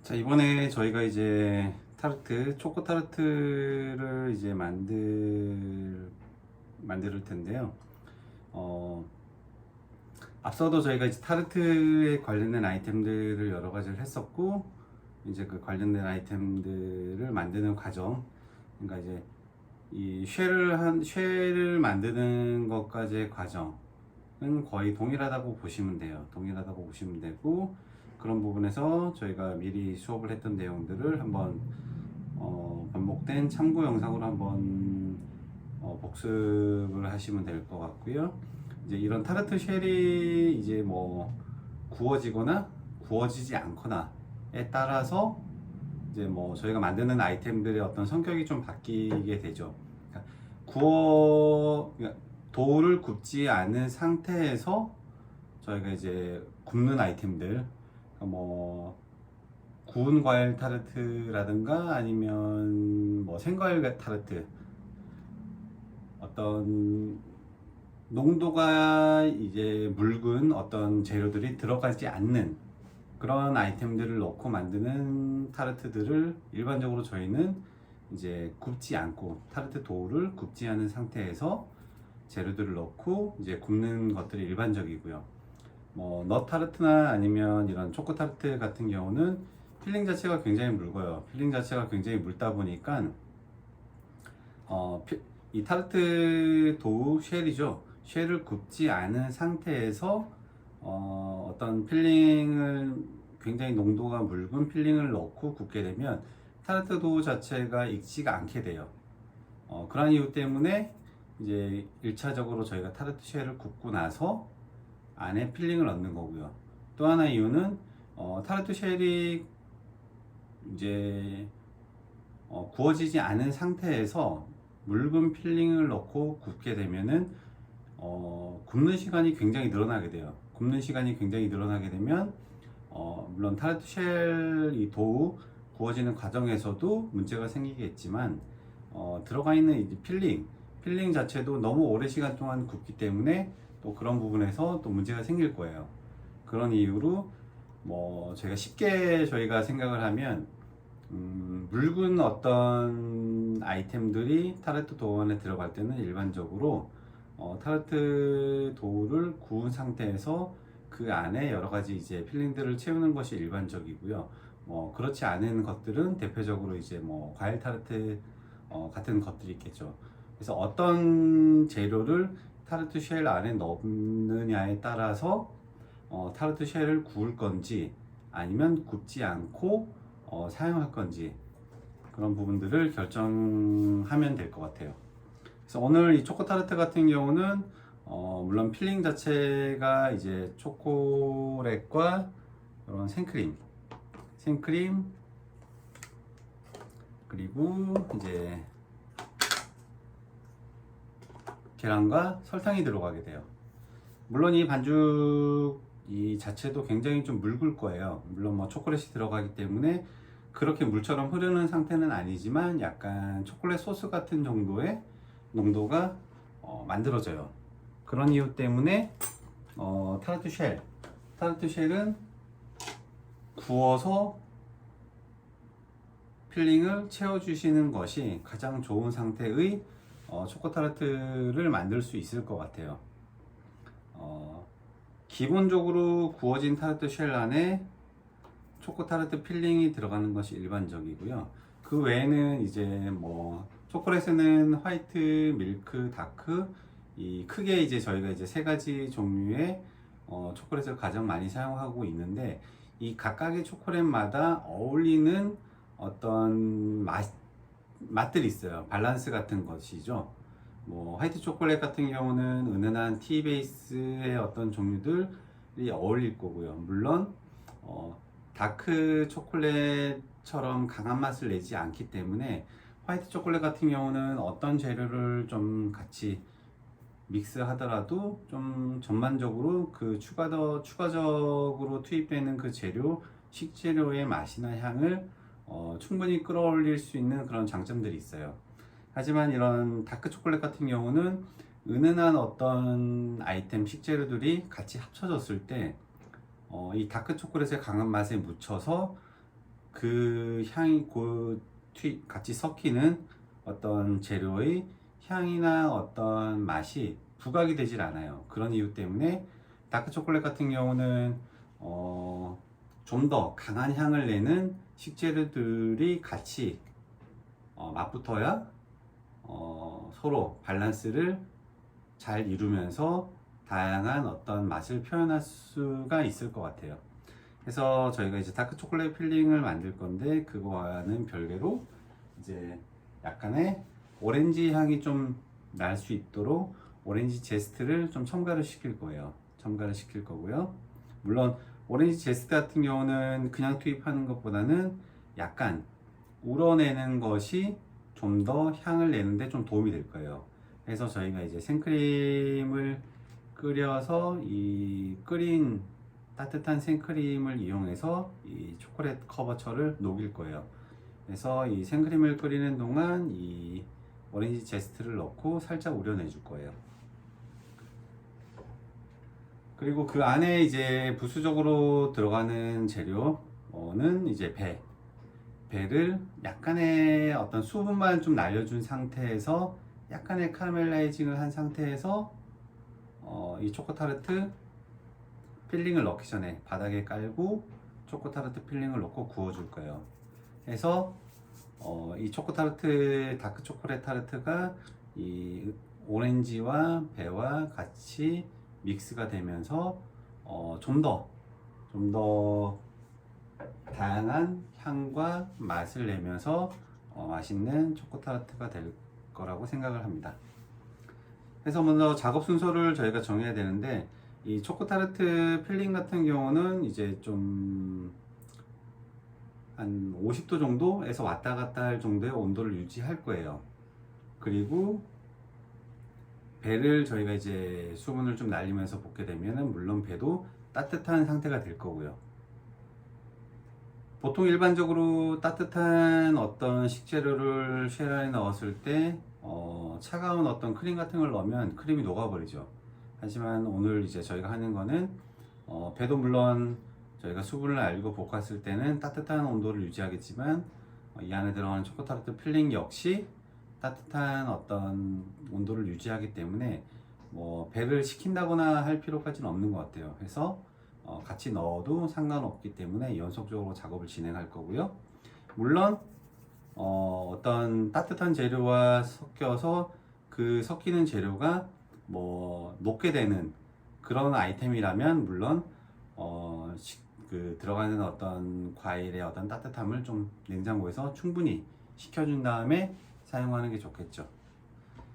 자, 이번에 저희가 이제 초코 타르트를 이제 만들 텐데요. 어, 앞서도 저희가 이제 타르트에 관련된 아이템들을 여러 가지를 했었고, 이제 그 관련된 아이템들을 만드는 과정, 그러니까 이제 이 쉘을 만드는 것까지의 과정은 거의 동일하다고 보시면 돼요. 동일하다고 보시면 되고, 그런 부분에서 저희가 미리 수업을 했던 내용들을 한번 반복된 참고 영상으로 한번 복습을 하시면 될 것 같고요. 이제 이런 타르트 쉘이 이제 뭐 구워지거나 구워지지 않거나에 따라서 이제 뭐 저희가 만드는 아이템들의 어떤 성격이 좀 바뀌게 되죠. 그러니까 도우를 굽지 않은 상태에서 저희가 이제 굽는 아이템들, 그러니까 뭐 구운 과일 타르트라든가 아니면 뭐 생과일 타르트, 어떤 농도가 이제 묽은 어떤 재료들이 들어가지 않는 그런 아이템들을 넣고 만드는 타르트들을 일반적으로 저희는 이제 굽지 않고 타르트 도우를 굽지 않은 상태에서 재료들을 넣고 이제 굽는 것들이 일반적이고요. 뭐 넛 타르트나 아니면 이런 초코 타르트 같은 경우는 필링 자체가 굉장히 묽어요. 필링 자체가 굉장히 묽다 보니까 이 타르트 도우 쉘이죠. 쉘을 굽지 않은 상태에서 어떤 필링을 굉장히 농도가 묽은 필링을 넣고 굽게 되면 타르트 도우 자체가 익지가 않게 돼요. 그런 이유 때문에 이제 1차적으로 저희가 타르트 쉘을 굽고 나서 안에 필링을 넣는 거고요. 또 하나 이유는 타르트 쉘이 이제 구워지지 않은 상태에서 묽은 필링을 넣고 굽게 되면은 굽는 시간이 굉장히 늘어나게 돼요. 굽는 시간이 굉장히 늘어나게 되면 물론 타르트 쉘 이 도우 구워지는 과정에서도 문제가 생기겠지만 들어가 있는 이제 필링 자체도 너무 오랜 시간 동안 굽기 때문에 또 그런 부분에서 또 문제가 생길 거예요. 그런 이유로 뭐 저희가 생각을 하면 묽은 어떤 아이템들이 타르트 도우 안에 들어갈 때는 일반적으로 타르트 도우를 구운 상태에서 그 안에 여러 가지 이제 필링들을 채우는 것이 일반적이고요. 뭐 그렇지 않은 것들은 대표적으로 이제 뭐 과일 타르트 같은 것들이 있겠죠. 그래서 어떤 재료를 타르트 쉘 안에 넣느냐에 따라서 타르트 쉘을 구울 건지 아니면 굽지 않고 사용할 건지 그런 부분들을 결정하면 될 것 같아요. 그래서 오늘 이 초코 타르트 같은 경우는 물론 필링 자체가 이제 초콜릿과 이런 생크림 그리고 이제 계란과 설탕이 들어가게 돼요. 물론 이 반죽 이 자체도 굉장히 좀 묽을 거예요. 물론 뭐 초콜릿이 들어가기 때문에 그렇게 물처럼 흐르는 상태는 아니지만 약간 초콜릿 소스 같은 정도의 농도가 만들어져요. 그런 이유 때문에 타르트 쉘은 구워서 필링을 채워주시는 것이 가장 좋은 상태의 초코 타르트를 만들 수 있을 것 같아요. 기본적으로 구워진 타르트 쉘 안에 초코 타르트 필링이 들어가는 것이 일반적이고요. 그 외에는 이제 뭐 초콜릿에는 화이트, 밀크, 다크 이 크게 이제 저희가 이제 세 가지 종류의 초콜릿을 가장 많이 사용하고 있는데 이 각각의 초콜릿마다 어울리는 어떤 맛들이 있어요. 밸런스 같은 것이죠. 뭐 화이트 초콜릿 같은 경우는 은은한 티 베이스의 어떤 종류들이 어울릴 거고요. 물론 다크 초콜릿처럼 강한 맛을 내지 않기 때문에 화이트 초콜릿 같은 경우는 어떤 재료를 좀 같이 믹스하더라도 좀 전반적으로 그 추가적으로 투입되는 그 식재료의 맛이나 향을 충분히 끌어올릴 수 있는 그런 장점들이 있어요. 하지만 이런 다크 초콜릿 같은 경우는 은은한 어떤 아이템 식재료들이 같이 합쳐졌을 때 이 다크 초콜릿의 강한 맛에 묻혀서 그 향이 같이 섞이는 어떤 재료의 향이나 어떤 맛이 부각이 되질 않아요. 그런 이유 때문에 다크 초콜릿 같은 경우는 좀 더 강한 향을 내는 식재료들이 같이 맞붙어야 서로 밸런스를 잘 이루면서 다양한 어떤 맛을 표현할 수가 있을 것 같아요. 그래서 저희가 이제 다크 초콜릿 필링을 만들 건데, 그거와는 별개로 이제 약간의 오렌지 향이 좀 날 수 있도록 오렌지 제스트를 좀 첨가를 시킬 거예요. 첨가를 시킬 거고요. 물론 오렌지 제스트 같은 경우는 그냥 투입하는 것보다는 약간 우러내는 것이 좀 더 향을 내는데 좀 도움이 될 거예요. 그래서 저희가 이제 생크림을 끓여서 이 끓인 따뜻한 생크림을 이용해서 이 초콜릿 커버처를 녹일 거예요. 그래서 이 생크림을 끓이는 동안 이 오렌지 제스트를 넣고 살짝 우려내 줄 거예요. 그리고 그 안에 이제 부수적으로 들어가는 재료는 이제 배를 약간의 어떤 수분만 좀 날려준 상태에서 약간의 카라멜라이징을 한 상태에서 이 초코타르트 필링을 넣기 전에 바닥에 깔고 초코타르트 필링을 넣고 구워줄 거예요. 그래서 이 초코타르트, 다크 초콜릿 타르트가 이 오렌지와 배와 같이 믹스가 되면서 좀 더 다양한 향과 맛을 내면서 맛있는 초코타르트가 될 거라고 생각을 합니다. 그래서 먼저 작업 순서를 저희가 정해야 되는데, 이 초코타르트 필링 같은 경우는 이제 좀 한 50도 정도에서 왔다 갔다 할 정도의 온도를 유지할 거예요. 그리고 배를 저희가 이제 수분을 좀 날리면서 볶게 되면은 물론 배도 따뜻한 상태가 될 거고요. 보통 일반적으로 따뜻한 어떤 식재료를 쉘 안에 넣었을 때 차가운 어떤 크림 같은 걸 넣으면 크림이 녹아버리죠. 하지만 오늘 이제 저희가 하는 거는 배도 물론 저희가 수분을 알고 볶았을 때는 따뜻한 온도를 유지하겠지만 이 안에 들어가는 초코타르트 필링 역시 따뜻한 어떤 온도를 유지하기 때문에 뭐 배를 식힌다거나 할 필요까지는 없는 것 같아요. 그래서 같이 넣어도 상관없기 때문에 연속적으로 작업을 진행할 거고요. 물론 어떤 따뜻한 재료와 섞여서 그 섞이는 재료가 뭐 녹게 되는 그런 아이템이라면 물론 그 들어가는 어떤 과일의 어떤 따뜻함을 좀 냉장고에서 충분히 식혀준 다음에 사용하는 게 좋겠죠.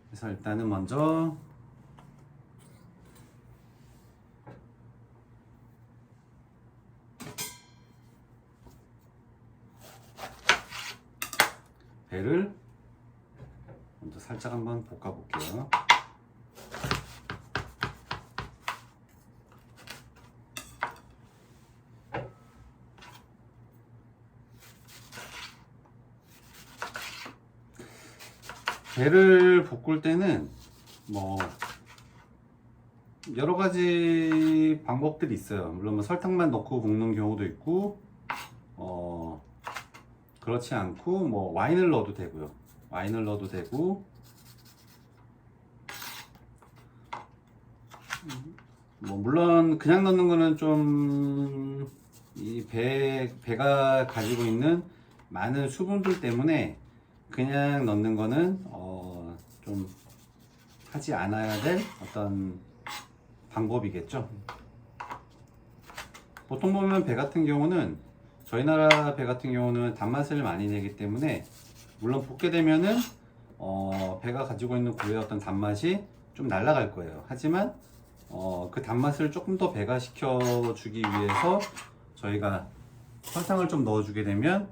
그래서 일단은 먼저 배를 먼저 살짝 한번 볶아 볼게요. 배를 볶을 때는 뭐 여러 가지 방법들이 있어요. 물론 뭐 설탕만 넣고 볶는 경우도 있고 그렇지 않고 뭐 와인을 넣어도 되고요. 와인을 넣어도 되고 뭐 물론 그냥 넣는 거는 좀 이 배가 가지고 있는 많은 수분들 때문에 그냥 넣는 거는 좀 하지 않아야 될 어떤 방법이겠죠. 보통 보면 배 같은 경우는 저희 나라 배 같은 경우는 단맛을 많이 내기 때문에 물론 볶게 되면은 배가 가지고 있는 고유의 어떤 단맛이 좀 날아갈 거예요. 하지만 그 단맛을 조금 더 배가시켜 주기 위해서 저희가 설탕을 좀 넣어 주게 되면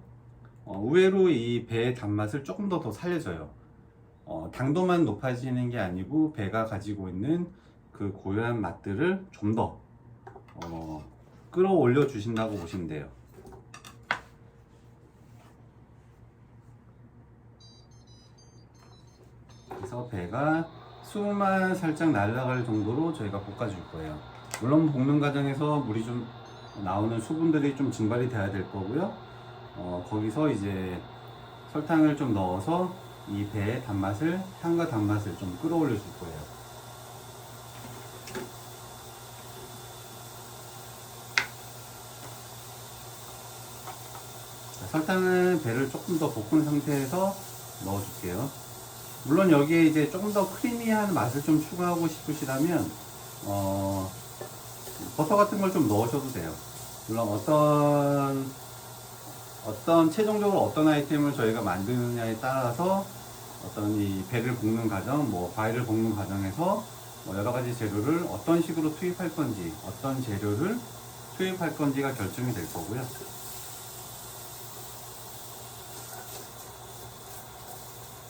의외로 이 배의 단맛을 조금 더 살려줘요. 당도만 높아지는 게 아니고 배가 가지고 있는 그 고유한 맛들을 좀 더 끌어올려 주신다고 보시면 돼요. 그래서 배가 수분만 살짝 날아갈 정도로 저희가 볶아줄 거예요. 물론 볶는 과정에서 물이 좀 나오는 수분들이 좀 증발이 돼야 될 거고요. 거기서 이제 설탕을 좀 넣어서 이 배의 단맛을, 향과 단맛을 좀 끌어올려 줄 거예요. 자, 설탕은 배를 조금 더 볶은 상태에서 넣어 줄게요. 물론 여기에 이제 조금 더 크리미한 맛을 좀 추가하고 싶으시다면 버터 같은 걸 좀 넣으셔도 돼요. 물론 최종적으로 어떤 아이템을 저희가 만드느냐에 따라서 어떤 이 배를 볶는 과정, 뭐 과일을 볶는 과정에서 뭐 여러 가지 재료를 어떤 식으로 투입할 건지, 어떤 재료를 투입할 건지가 결정이 될 거고요.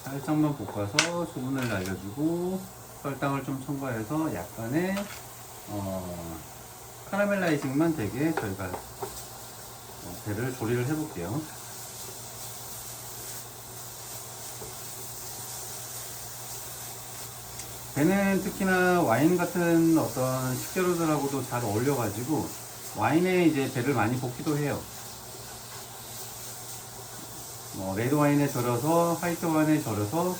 살짝만 볶아서 수분을 날려주고 설탕을 좀 첨가해서 약간의 카라멜라이징만 되게 저희가 배를 조리를 해 볼게요. 배는 특히나 와인 같은 어떤 식재료들하고도 잘 어울려 가지고 와인에 이제 배를 많이 볶기도 해요. 레드 와인에 절여서 화이트 와인에 절여서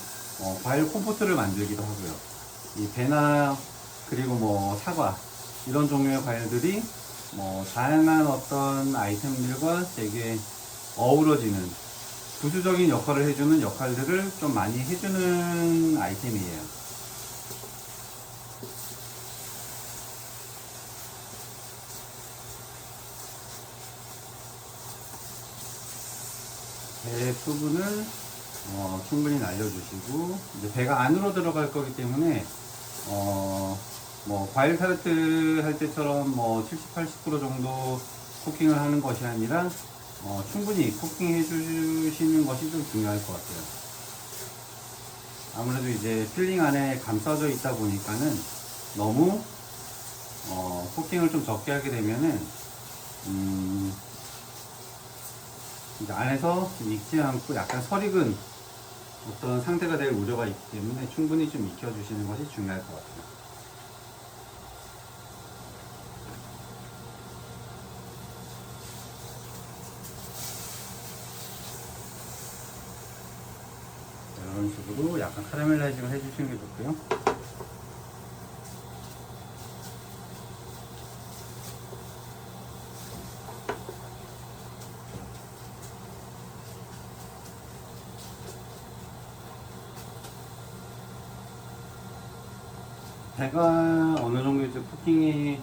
과일 콤포트를 만들기도 하고요. 이 배나 그리고 뭐 사과 이런 종류의 과일들이 다양한 어떤 아이템들과 되게 어우러지는 부수적인 역할을 해주는 역할들을 좀 많이 해주는 아이템이에요. 배 수분을 충분히 날려주시고 이제 배가 안으로 들어갈 거기 때문에 과일 타르트 할 때처럼 70, 80% 정도 쿠킹을 하는 것이 아니라 충분히 쿠킹 해주시는 것이 좀 중요할 것 같아요. 아무래도 이제 필링 안에 감싸져 있다 보니까는 너무 쿠킹을 좀 적게 하게 되면은 이제 안에서 익지 않고 약간 설익은 어떤 상태가 될 우려가 있기 때문에 충분히 좀 익혀주시는 것이 중요할 것 같아요. 이런 식으로 약간 카라멜라이징을 해주시는 게 좋고요. 배가 어느 정도 이제 쿠킹이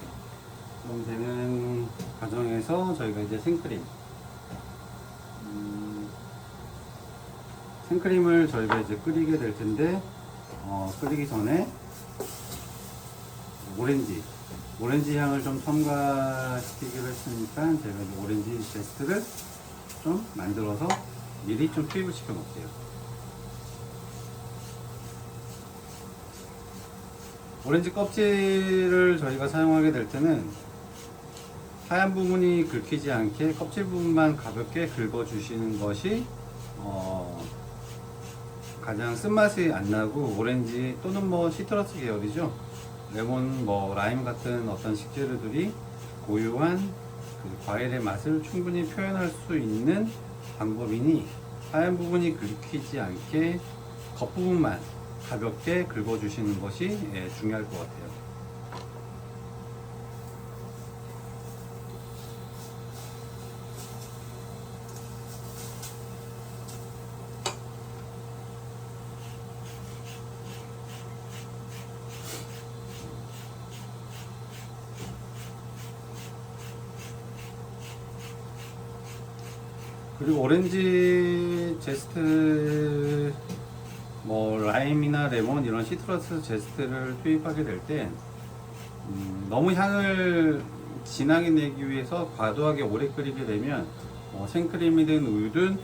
좀 되는 과정에서 저희가 이제 생크림을 저희가 이제 끓이게 될 텐데 끓이기 전에 오렌지 향을 좀 첨가시키기로 했으니까 제가 이제 오렌지 제스트를 좀 만들어서 미리 좀 투입을 시켜 놓을게요. 오렌지 껍질을 저희가 사용하게 될 때는 하얀 부분이 긁히지 않게 껍질 부분만 가볍게 긁어 주시는 것이 가장 쓴맛이 안 나고 오렌지 또는 시트러스 계열이죠. 레몬, 라임 같은 어떤 식재료들이 고유한 그 과일의 맛을 충분히 표현할 수 있는 방법이니 하얀 부분이 긁히지 않게 겉부분만 가볍게 긁어주시는 것이 중요할 것 같아요. 그리고 오렌지 제스트 라임이나 레몬 이런 시트러스 제스트를 투입하게 될 때 너무 향을 진하게 내기 위해서 과도하게 오래 끓이게 되면 생크림이든 우유든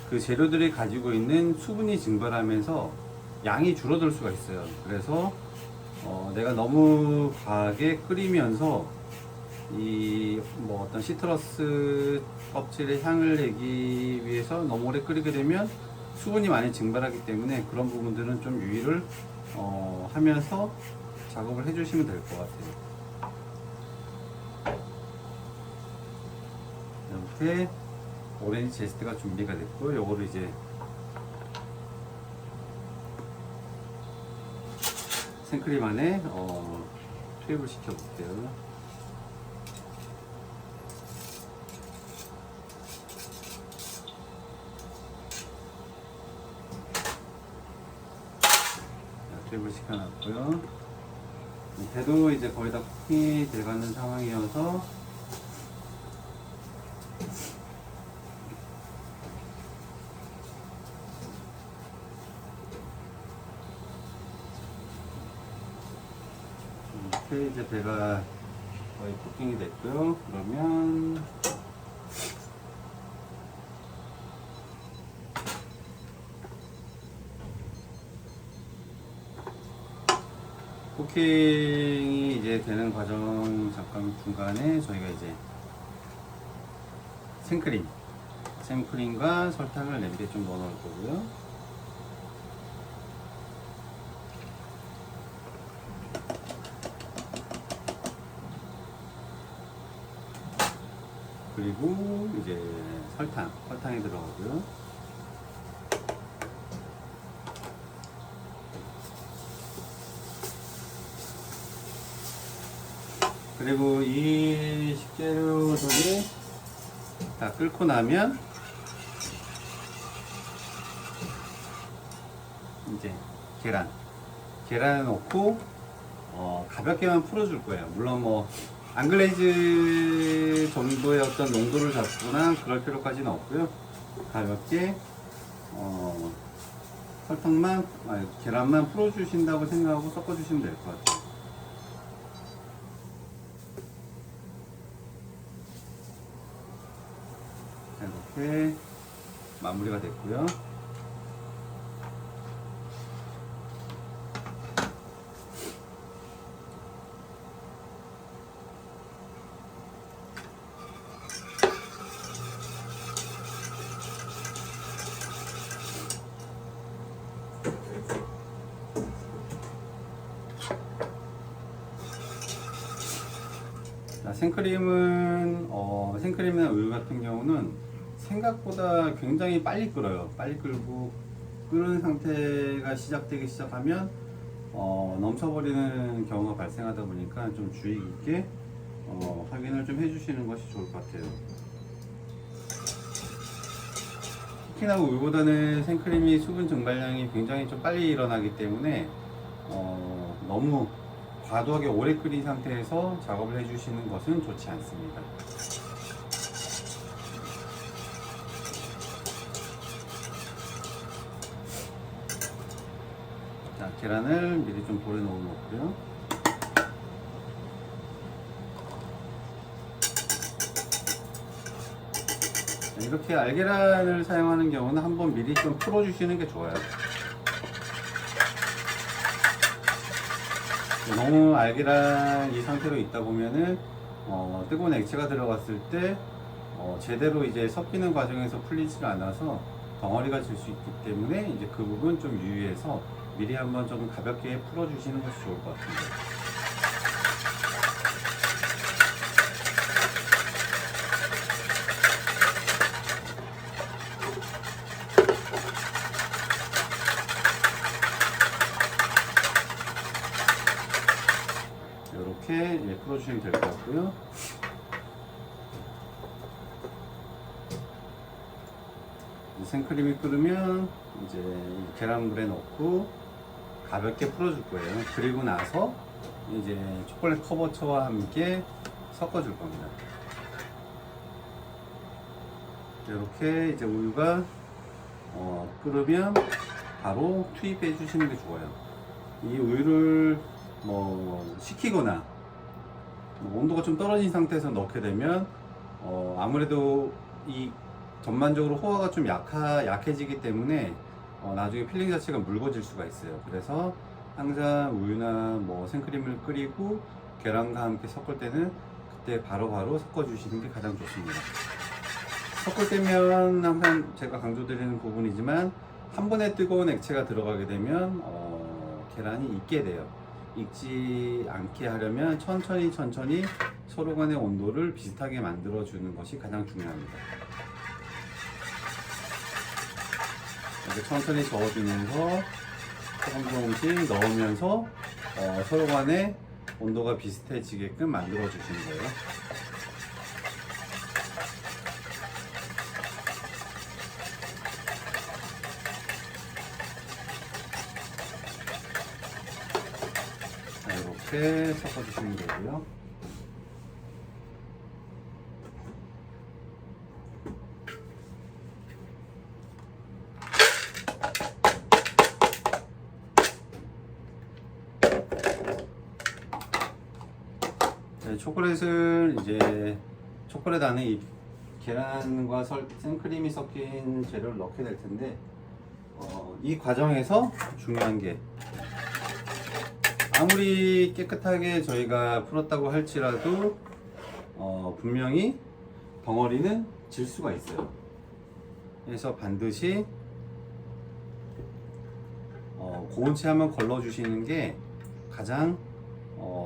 그 재료들이 가지고 있는 수분이 증발하면서 양이 줄어들 수가 있어요. 그래서 내가 너무 과하게 끓이면서 이 어떤 시트러스 껍질의 향을 내기 위해서 너무 오래 끓이게 되면 수분이 많이 증발하기 때문에 그런 부분들은 좀 유의를 하면서 작업을 해주시면 될 것 같아요. 이렇게 오렌지 제스트가 준비가 됐고, 요거를 이제 생크림 안에 투입을 시켜 볼게요. 투입을 시켜놨고요. 밑에도 이제 거의 다 쿠킹이 돼가는 상황이어서 이렇게 이제 배가 거의 쿠킹이 됐고요. 그러면 쿠킹이 이제 되는 과정 잠깐 중간에 저희가 이제 생크림과 설탕을 냄비에 좀 넣어 놓을 거고요. 그리고 이제 설탕이 들어가고요. 그리고 이 식재료들이 다 끓고 나면 이제 계란을 넣고 가볍게만 풀어줄 거예요. 물론 뭐 앙글레이즈 정도의 어떤 농도를 잡거나 그럴 필요까지는 없고요. 가볍게 계란만 풀어주신다고 생각하고 섞어주시면 될 것 같아요. 이렇게 마무리가 됐고요. 생크림이나 우유 같은 경우는 생각보다 굉장히 빨리 끓어요. 빨리 끓고 끓은 상태가 시작하면 넘쳐버리는 경우가 발생하다 보니까 좀 주의 깊게 확인을 좀 해주시는 것이 좋을 것 같아요. 특히나 우유보다는 생크림이 수분 증발량이 굉장히 좀 빨리 일어나기 때문에 너무 과도하게 오래 끓인 상태에서 작업을 해주시는 것은 좋지 않습니다. 자, 계란을 미리 좀 볼에 넣어 놓고요. 이렇게 알계란을 사용하는 경우는 한번 미리 좀 풀어주시는 게 좋아요. 너무 알계란 이 상태로 있다 보면은 뜨거운 액체가 들어갔을 때 제대로 이제 섞이는 과정에서 풀리지가 않아서 덩어리가 질 수 있기 때문에 이제 그 부분 좀 유의해서 미리 한번 좀 가볍게 풀어주시는 것이 좋을 것 같습니다. 이렇게 풀어주시면 될 것 같고요. 생크림이 끓으면 이제 계란물에 넣고 가볍게 풀어줄 거예요. 그리고 나서 이제 초콜릿 커버처와 함께 섞어줄 겁니다. 이렇게 이제 우유가 끓으면 바로 투입해 주시는 게 좋아요. 이 우유를 식히거나 온도가 좀 떨어진 상태에서 넣게 되면 아무래도 이 전반적으로 호화가 좀 약해지기 때문에 나중에 필링 자체가 묽어질 수가 있어요. 그래서 항상 우유나 생크림을 끓이고 계란과 함께 섞을 때는 그때 바로바로 섞어주시는 게 가장 좋습니다. 섞을 때면 항상 제가 강조드리는 부분이지만 한 번에 뜨거운 액체가 들어가게 되면 계란이 익게 돼요. 익지 않게 하려면 천천히 서로 간의 온도를 비슷하게 만들어 주는 것이 가장 중요합니다. 이렇게 천천히 저어주면서 조금씩 넣으면서 서로 간의 온도가 비슷해지게끔 만들어 주시는 거예요. 자, 이렇게 섞어주시면 되고요. 네, 초콜릿을 이제 초콜릿 안에 이 계란과 생크림이 섞인 재료를 넣게 될 텐데 이 과정에서 중요한 게 아무리 깨끗하게 저희가 풀었다고 할지라도 분명히 덩어리는 질 수가 있어요. 그래서 반드시 고온체 한번 걸러 주시는 게 가장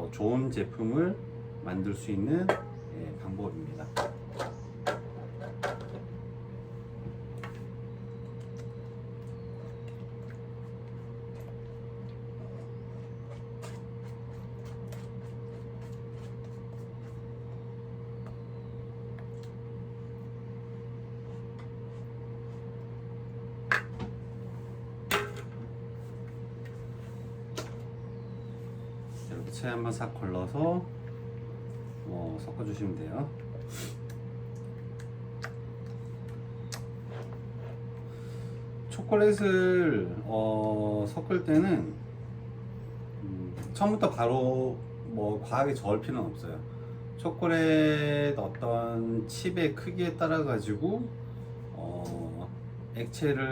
좋은 제품을 만들 수 있는 방법입니다. 이렇게 채 한번 싹 걸러서 섞어주시면 돼요. 초콜릿을 섞을 때는 처음부터 바로 뭐 과하게 저을 필요는 없어요. 초콜릿 어떤 칩의 크기에 따라 가지고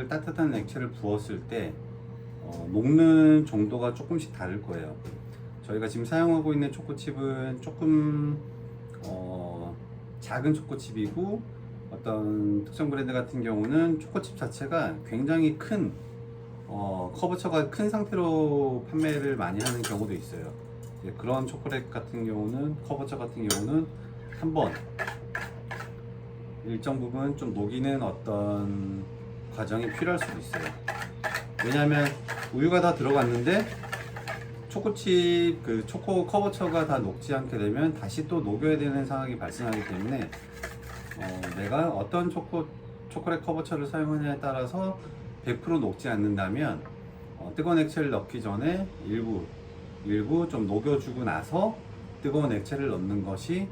따뜻한 액체를 부었을 때 녹는 정도가 조금씩 다를 거예요. 저희가 지금 사용하고 있는 초코칩은 조금 작은 초코칩이고 어떤 특정 브랜드 같은 경우는 초코칩 자체가 굉장히 큰 커버처가 큰 상태로 판매를 많이 하는 경우도 있어요. 그런 초콜릿 같은 경우는 커버처 같은 경우는 한번 일정 부분 좀 녹이는 어떤 과정이 필요할 수도 있어요. 왜냐하면 우유가 다 들어갔는데 초코칩 그 초코 커버처가 다 녹지 않게 되면 다시 또 녹여야 되는 상황이 발생하기 때문에 내가 어떤 초콜릿 커버처를 사용하냐에 따라서 100% 녹지 않는다면 뜨거운 액체를 넣기 전에 일부 좀 녹여주고 나서 뜨거운 액체를 넣는 것이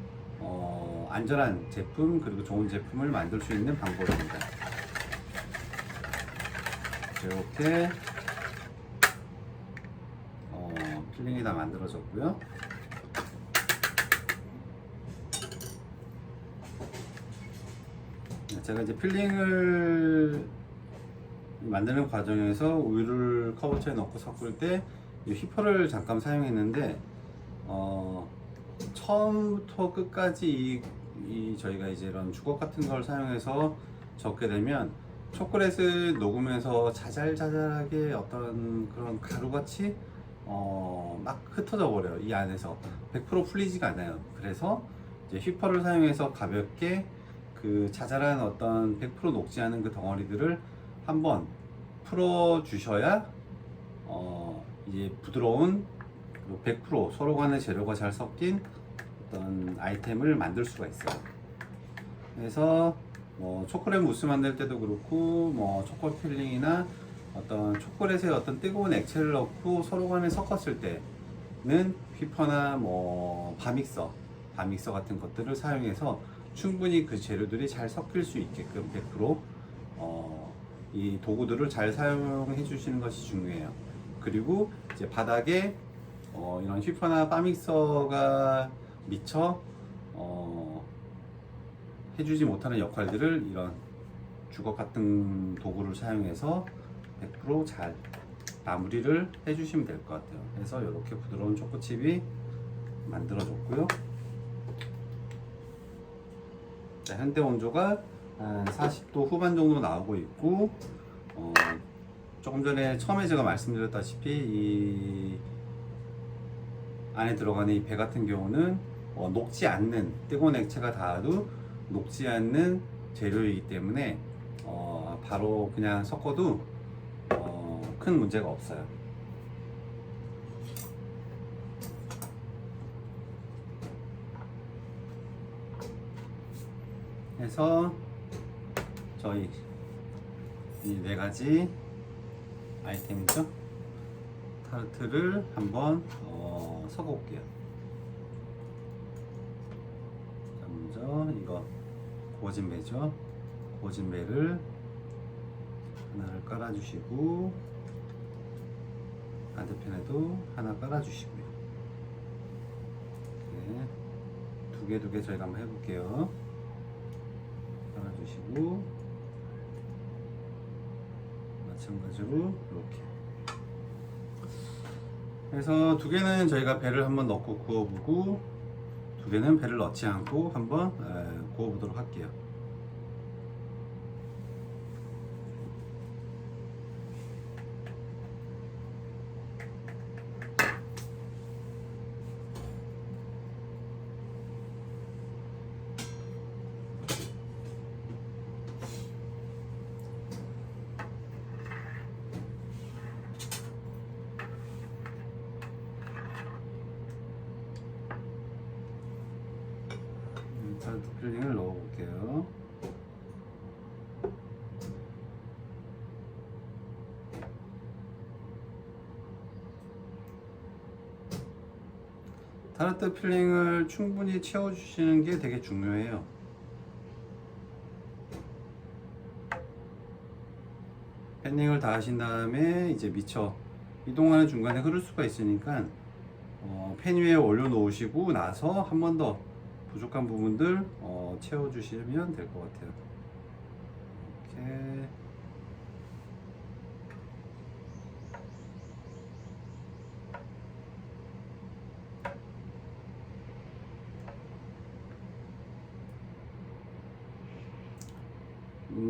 안전한 제품 그리고 좋은 제품을 만들 수 있는 방법입니다. 이렇게 필링이 다 만들어졌고요. 제가 이제 필링을 만드는 과정에서 우유를 커버처에 넣고 섞을 때 이 휘퍼를 잠깐 사용했는데 처음부터 끝까지 저희가 이제 이런 주걱 같은 걸 사용해서 적게 되면 초콜릿을 녹으면서 자잘자잘하게 어떤 그런 가루같이 막 흩어져 버려요. 이 안에서 100% 풀리지가 않아요. 그래서 이제 휘퍼를 사용해서 가볍게 그 자잘한 어떤 100% 녹지 않은 그 덩어리들을 한번 풀어 주셔야 이제 부드러운 100% 서로 간의 재료가 잘 섞인 어떤 아이템을 만들 수가 있어요. 그래서 초콜릿 무스 만들 때도 그렇고 초콜릿 필링이나 어떤 초콜릿에 어떤 뜨거운 액체를 넣고 서로 간에 섞었을 때는 휘퍼나 바믹서 같은 것들을 사용해서 충분히 그 재료들이 잘 섞일 수 있게끔 100% 이 도구들을 잘 사용해 주시는 것이 중요해요. 그리고 이제 바닥에 이런 휘퍼나 바믹서가 미처 해주지 못하는 역할들을 이런 주걱 같은 도구를 사용해서 100% 잘 마무리를 해주시면 될 것 같아요. 그래서 이렇게 부드러운 초코칩이 만들어졌고요. 자, 현대 온도가 한 40도 후반 정도 나오고 있고 조금 전에 처음에 제가 말씀드렸다시피 이 안에 들어가는 이 배 같은 경우는 녹지 않는, 뜨거운 액체가 닿아도 녹지 않는 재료이기 때문에 바로 그냥 섞어도 큰 문제가 없어요. 그래서 저희 이 네 가지 아이템이죠. 타르트를 한번 섞어 볼게요. 자, 먼저 이거 고진배죠. 고진배를 하나를 깔아주시고, 반대편에도 하나 깔아주시고요. 이렇게 두 개 저희가 한번 해볼게요. 깔아주시고, 마찬가지로 이렇게. 그래서 두 개는 저희가 배를 한번 넣고 구워보고, 두 개는 배를 넣지 않고 한번 구워보도록 할게요. 타르트 필링을 넣어볼게요. 타르트 필링을 충분히 채워주시는 게 되게 중요해요. 팬닝을 다 하신 다음에 이제 미처 이동하는 중간에 흐를 수가 있으니까 팬 위에 올려 놓으시고 나서 한 번 더 부족한 부분들 채워주시면 될 것 같아요. 이렇게.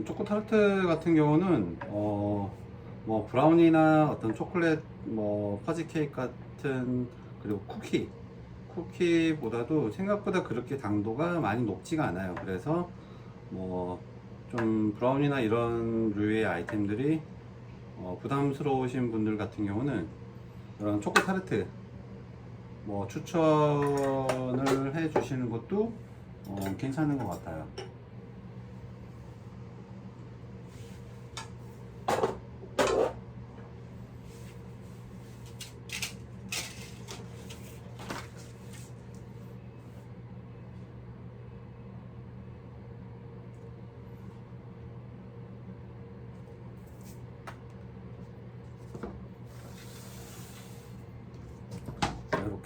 초코 타르트 같은 경우는 뭐 브라운이나 어떤 초콜릿 뭐 퍼지 케이크 같은, 그리고 쿠키보다도 생각보다 그렇게 당도가 많이 높지가 않아요. 그래서 뭐 좀 브라운이나 이런 류의 아이템들이 부담스러우신 분들 같은 경우는 이런 초코 타르트 뭐 추천을 해 주시는 것도 괜찮은 것 같아요.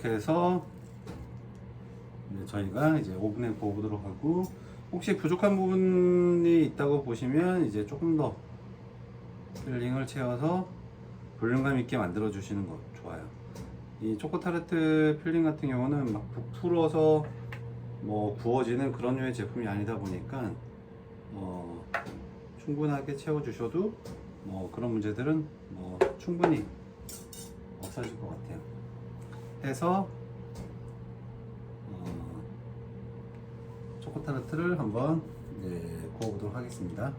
이렇게 해서 이제 저희가 이제 오븐에 구워보도록 하고, 혹시 부족한 부분이 있다고 보시면 이제 조금 더 필링을 채워서 볼륨감 있게 만들어 주시는 거 좋아요. 이 초코 타르트 필링 같은 경우는 막 부풀어서 뭐 구워지는 그런 류의 제품이 아니다 보니까 충분하게 채워 주셔도 그런 문제들은 충분히 없어질 것 같아요. 해서 초코 타르트를 한번 구워보도록 하겠습니다.